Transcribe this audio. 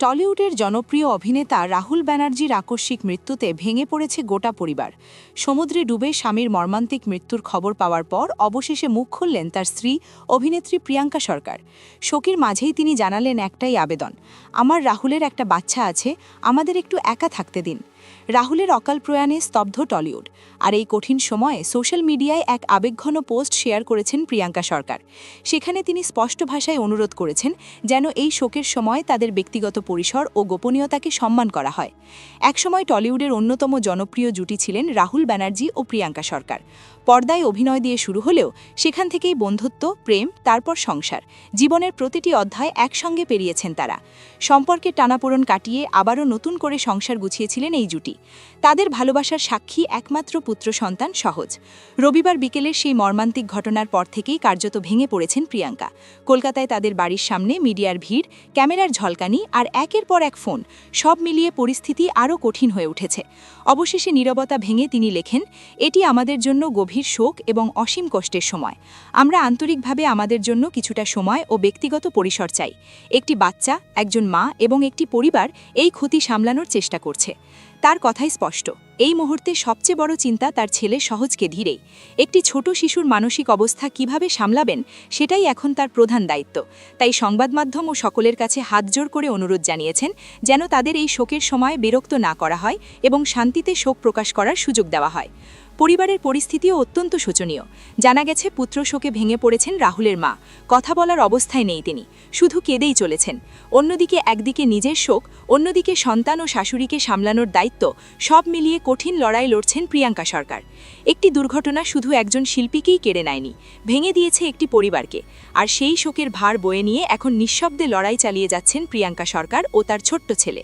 টলিউডের জনপ্রিয় অভিনেতা রাহুল ব্যানার্জির আকস্মিক মৃত্যুতে ভেঙে পড়েছে গোটা পরিবার। সমুদ্রে ডুবে স্বামীর মর্মান্তিক মৃত্যুর খবর পাওয়ার পর অবশেষে মুখ খুললেন তার স্ত্রী অভিনেত্রী প্রিয়াঙ্কা সরকার। শোকের মাঝেই তিনি জানালেন একটাই আবেদন, আমার রাহুলের একটা বাচ্চা আছে, আমাদের একটু একা থাকতে দিন। রাহুলের অকাল প্রয়াণে স্তব্ধ টলিউড। আর এই কঠিন সময়ে সোশ্যাল মিডিয়ায় এক আবেগঘন পোস্ট শেয়ার করেছেন প্রিয়াঙ্কা সরকার। সেখানে তিনি স্পষ্ট ভাষায় অনুরোধ করেছেন যেন এই শোকের সময় তাদের ব্যক্তিগত পরিসর ও গোপনীয়তাকে সম্মান করা হয়। একসময় টলিউডের অন্যতম জনপ্রিয় জুটি ছিলেন রাহুল ব্যানার্জি ও প্রিয়াঙ্কা সরকার। পর্দায় অভিনয় দিয়ে শুরু হলেও সেখান থেকেই বন্ধুত্ব, প্রেম, তারপর সংসার, জীবনের প্রতিটি অধ্যায় একসঙ্গে পেরিয়েছেন তারা। সম্পর্কের টানাপোড়েন কাটিয়ে আবারও নতুন করে সংসার গুছিয়েছিলেন এই জুটি। তাদের ভালোবাসার সাক্ষী একমাত্র পুত্র সন্তান সহজ। রবিবার বিকেলের সেই মর্মান্তিক ঘটনার পর থেকেই কার্যত ভেঙে পড়েছেন প্রিয়াঙ্কা। কলকাতায় তাদের বাড়ির সামনে মিডিয়ার ভিড়, ক্যামেরার ঝলকানি আর একের পর এক ফোন, সব মিলিয়ে পরিস্থিতি আরও কঠিন হয়ে উঠেছে। অবশেষে নীরবতা ভেঙে তিনি লেখেন, এটি আমাদের জন্য গভীর শোক এবং অসীম কষ্টের সময়। আমরা আন্তরিকভাবে আমাদের জন্য কিছুটা সময় ও ব্যক্তিগত পরিসর চাই। একটি বাচ্চা, একজন মা এবং একটি পরিবার এই ক্ষতি সামলানোর চেষ্টা করছে। তার কথাই স্পষ্ট, এই মুহূর্তে সবচেয়ে বড় চিন্তা তার ছেলে সহজকে ধীরেই। একটি ছোট শিশুর মানসিক অবস্থা কিভাবে সামলাবেন সেটাই এখন তার প্রধান দায়িত্ব। তাই সংবাদ মাধ্যম ও সকলের কাছে হাতজোড় করে অনুরোধ জানিয়েছেন যেন তাদের এই শোকের সময় বিরক্ত না করা হয় এবং শান্তিতে শোক প্রকাশ করার সুযোগ দেওয়া হয়। পরিবারের পরিস্থিতিও অত্যন্ত শোচনীয়। জানা গেছে পুত্র শোকে ভেঙে পড়েছেন রাহুলের মা। কথা বলার অবস্থায় নেই তিনি, শুধু কেঁদেই চলেছেন। অন্যদিকে একদিকে নিজের শোক, অন্যদিকে সন্তান ও শাশুড়িকে সামলানোর দায়িত্ব, সব মিলিয়ে কঠিন লড়াই লড়ছেন প্রিয়াঙ্কা সরকার। একটি দুর্ঘটনা শুধু একজন শিল্পীকেই কেড়ে নেয়নি, ভেঙে দিয়েছে একটি পরিবারকে। আর সেই শোকের ভার বয়ে নিয়ে এখন নিঃশব্দে লড়াই চালিয়ে যাচ্ছেন প্রিয়াঙ্কা সরকার ও তার ছোট্ট ছেলে।